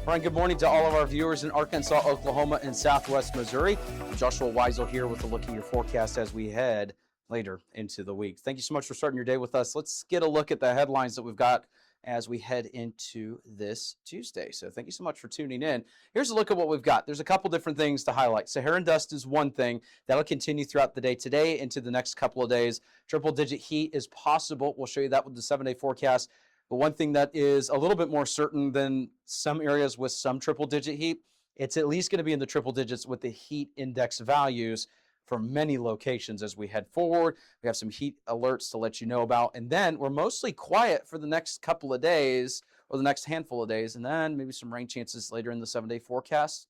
Brian, good morning to all of our viewers in Arkansas, Oklahoma, and Southwest Missouri. I'm Joshua Weisel here with a look at your forecast as we head later into the week. Thank you so much for starting your day with us. Let's get a look at the headlines that we've got as we head into this Tuesday. So thank you so much for tuning in. Here's a look at what we've got. There's a couple different things to highlight. Saharan dust is one thing. That'll continue throughout the day today into the next couple of days. Triple-digit heat is possible. We'll show you that with the 7-day forecast. But one thing that is a little bit more certain than some areas with some triple-digit heat, it's at least going to be in the triple digits with the heat index values for many locations as we head forward. We have some heat alerts to let you know about. And then we're mostly quiet for the next couple of days or the next handful of days. And then maybe some rain chances later in the 7-day forecast.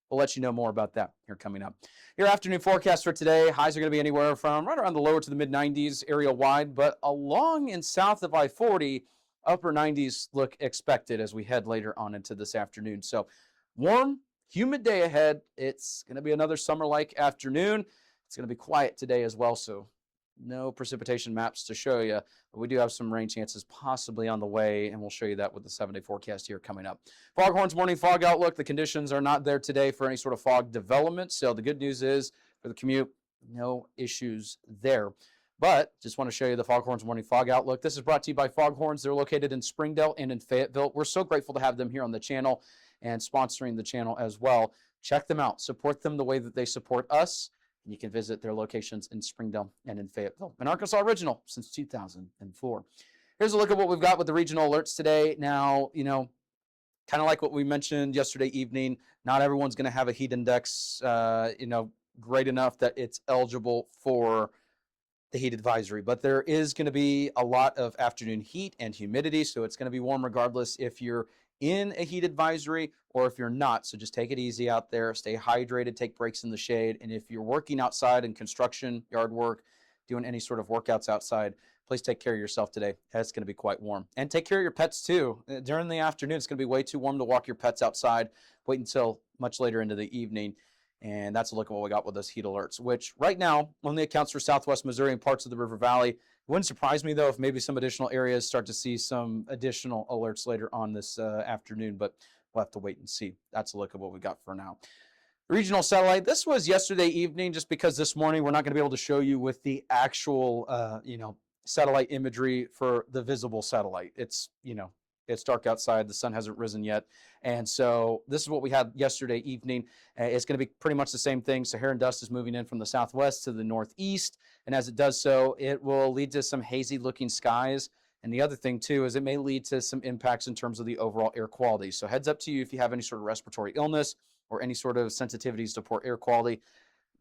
We'll let you know more about that here coming up. Your afternoon forecast for today, highs are going to be anywhere from right around the lower to the mid-90s area-wide, but along and south of I-40, upper 90s look expected as we head later on into this afternoon. So warm, humid day ahead. It's going to be another summer-like afternoon. It's going to be quiet today as well, so no precipitation maps to show you. But we do have some rain chances possibly on the way, and we'll show you that with the 7-day forecast here coming up. Foghorns morning fog outlook. The conditions are not there today for any sort of fog development. So the good news is for the commute, no issues there. But just want to show you the Foghorns morning fog outlook. This is brought to you by Foghorns. They're located in Springdale and in Fayetteville. We're so grateful to have them here on the channel and sponsoring the channel as well. Check them out. Support them the way that they support us. And you can visit their locations in Springdale and in Fayetteville. An Arkansas original since 2004. Here's a look at what we've got with the regional alerts today. Now, kind of like what we mentioned yesterday evening, not everyone's going to have a heat index, great enough that it's eligible for the heat advisory, but there is going to be a lot of afternoon heat and humidity, so it's going to be warm regardless if you're in a heat advisory or if you're not. So just take it easy out there, stay hydrated, take breaks in the shade, and if you're working outside in construction, yard work, doing any sort of workouts outside, please take care of yourself today. It's going to be quite warm. And take care of your pets too. During the afternoon, it's going to be way too warm to walk your pets outside. Wait until much later into the evening. And that's a look at what we got with those heat alerts, which right now only accounts for Southwest Missouri and parts of the River Valley. It wouldn't surprise me, though, if maybe some additional areas start to see some additional alerts later on this afternoon, but we'll have to wait and see. That's a look at what we got for now. Regional satellite, this was yesterday evening, just because this morning we're not going to be able to show you with the actual, satellite imagery for the visible satellite. It's dark outside. The sun hasn't risen yet. And so this is what we had yesterday evening. It's going to be pretty much the same thing. Saharan dust is moving in from the southwest to the northeast. And as it does so, it will lead to some hazy looking skies. And the other thing, too, is it may lead to some impacts in terms of the overall air quality. So heads up to you if you have any sort of respiratory illness or any sort of sensitivities to poor air quality.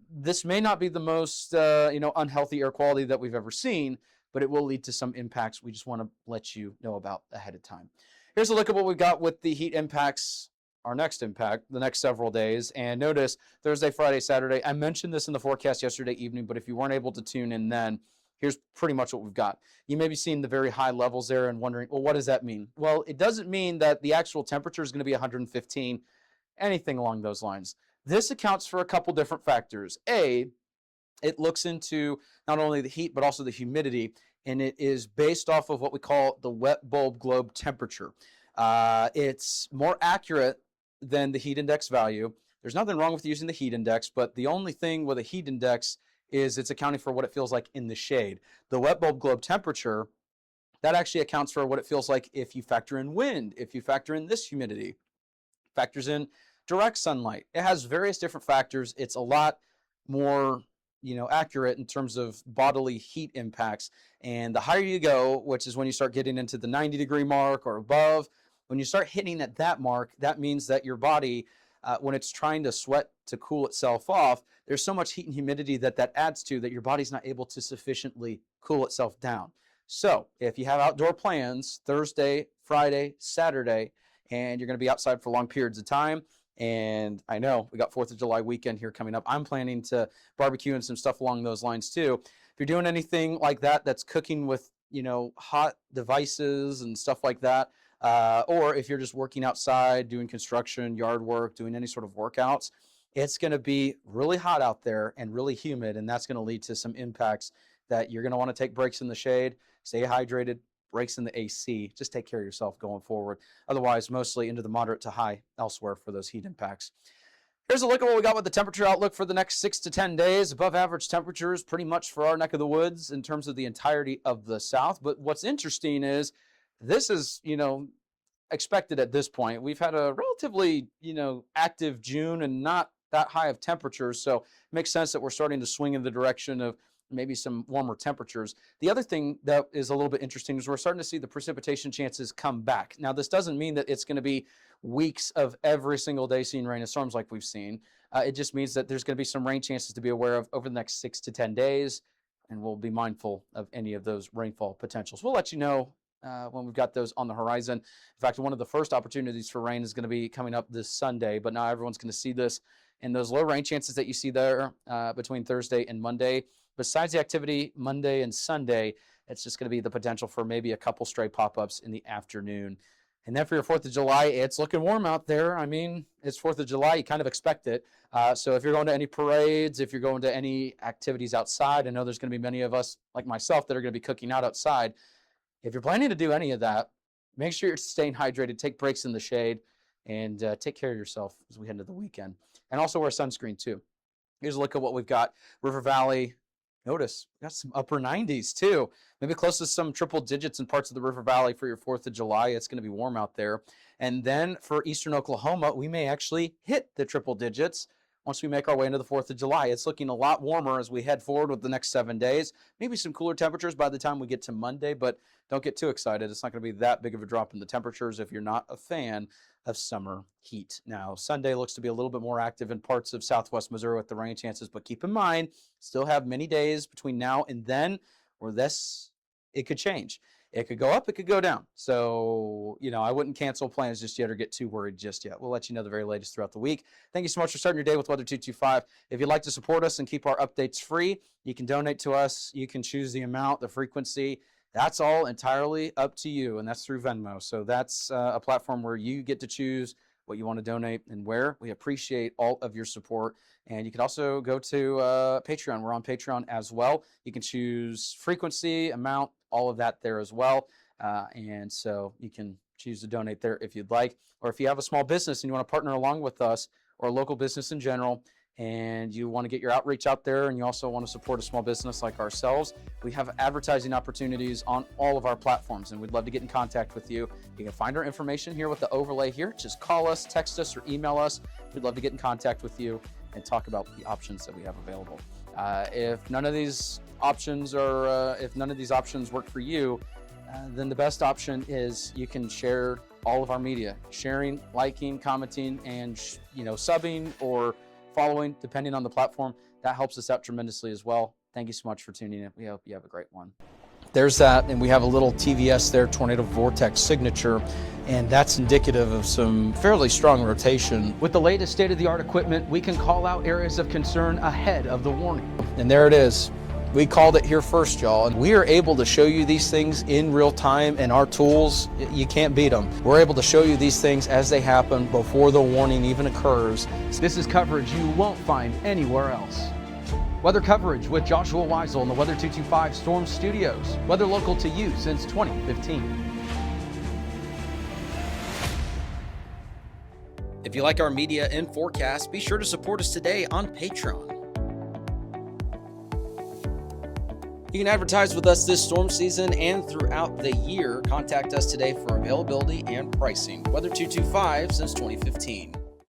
This may not be the most, unhealthy air quality that we've ever seen, but it will lead to some impacts we just want to let you know about ahead of time. Here's a look at what we've got with the heat impacts, our next impact, the next several days. And notice Thursday, Friday, Saturday. I mentioned this in the forecast yesterday evening, but if you weren't able to tune in then, here's pretty much what we've got. You may be seeing the very high levels there and wondering, well, what does that mean? Well, it doesn't mean that the actual temperature is going to be 115, anything along those lines. This accounts for a couple different factors. It looks into not only the heat, but also the humidity, and it is based off of what we call the wet bulb globe temperature. It's more accurate than the heat index value. There's nothing wrong with using the heat index, but the only thing with a heat index is it's accounting for what it feels like in the shade. The wet bulb globe temperature, that actually accounts for what it feels like if you factor in wind, if you factor in this humidity, factors in direct sunlight. It has various different factors. It's a lot more accurate in terms of bodily heat impacts. And the higher you go, which is when you start getting into the 90-degree mark or above, when you start hitting at that mark, that means that your body, when it's trying to sweat to cool itself off, there's so much heat and humidity that adds to that your body's not able to sufficiently cool itself down. So if you have outdoor plans Thursday, Friday, Saturday, and you're going to be outside for long periods of time, and I know we got 4th of July weekend here coming up. I'm planning to barbecue and some stuff along those lines too. If you're doing anything like that, that's cooking with, hot devices and stuff like that, or if you're just working outside, doing construction, yard work, doing any sort of workouts, it's going to be really hot out there and really humid, and that's going to lead to some impacts that you're going to want to take breaks in the shade, stay hydrated, breaks in the AC. Just take care of yourself going forward. Otherwise, mostly into the moderate to high elsewhere for those heat impacts. Here's a look at what we got with the temperature outlook for the next 6 to 10 days. Above average temperatures pretty much for our neck of the woods in terms of the entirety of the South. But what's interesting is this is, expected at this point. We've had a relatively, active June and not that high of temperatures. So it makes sense that we're starting to swing in the direction of maybe some warmer temperatures. The other thing that is a little bit interesting is we're starting to see the precipitation chances come back. Now, this doesn't mean that it's going to be weeks of every single day seeing rain and storms like we've seen. It just means that there's going to be some rain chances to be aware of over the next 6 to 10 days, and we'll be mindful of any of those rainfall potentials. We'll let you know when we've got those on the horizon. In fact, one of the first opportunities for rain is going to be coming up this Sunday, but now everyone's going to see this. And those low rain chances that you see there between Thursday and Monday, besides the activity Monday and Sunday, it's just going to be the potential for maybe a couple stray pop-ups in the afternoon. And then for your 4th of July, it's looking warm out there. I mean, it's 4th of July. You kind of expect it. So if you're going to any parades, if you're going to any activities outside, I know there's going to be many of us like myself that are going to be cooking out outside. If you're planning to do any of that, make sure you're staying hydrated, take breaks in the shade, and take care of yourself as we head into the weekend. And also wear sunscreen too. Here's a look at what we've got. River Valley, notice we got some upper 90s too. Maybe close to some triple digits in parts of the River Valley for your 4th of July. It's going to be warm out there. And then for eastern Oklahoma, we may actually hit the triple digits once we make our way into the 4th of July. It's looking a lot warmer as we head forward with the next 7 days. Maybe some cooler temperatures by the time we get to Monday, but don't get too excited. It's not going to be that big of a drop in the temperatures if you're not a fan of summer heat. Now, Sunday looks to be a little bit more active in parts of southwest Missouri with the rain chances, but keep in mind, still have many days between now and then where it could change. It could go up, it could go down. So, I wouldn't cancel plans just yet or get too worried just yet. We'll let you know the very latest throughout the week. Thank you so much for starting your day with Weather 225. If you'd like to support us and keep our updates free, you can donate to us. You can choose the amount, the frequency. That's all entirely up to you, and that's through Venmo. So that's a platform where you get to choose what you want to donate and where. We appreciate all of your support. And you can also go to Patreon. We're on Patreon as well. You can choose frequency, amount, all of that there as well. And so you can choose to donate there if you'd like. Or if you have a small business and you want to partner along with us or a local business in general, and you want to get your outreach out there and you also want to support a small business like ourselves, we have advertising opportunities on all of our platforms, and we'd love to get in contact with you. You can find our information here with the overlay here. Just call us, text us, or email us. We'd love to get in contact with you and talk about the options that we have available. If none of these options work for you, then the best option is you can share all of our media. Sharing, liking, commenting, and subbing or following, depending on the platform. That helps us out tremendously as well. Thank you so much for tuning in. We hope you have a great one. There's that, and we have a little TVS there, tornado vortex signature, and that's indicative of some fairly strong rotation. With the latest state-of-the-art equipment, we can call out areas of concern ahead of the warning. And there it is. We called it here first, y'all, and we are able to show you these things in real time, and our tools, you can't beat them. We're able to show you these things as they happen before the warning even occurs. This is coverage you won't find anywhere else. Weather coverage with Joshua Weisel in the Weather 225 Storm Studios. Weather local to you since 2015. If you like our media and forecast, be sure to support us today on Patreon. You can advertise with us this storm season and throughout the year. Contact us today for availability and pricing. Weather 225 since 2015.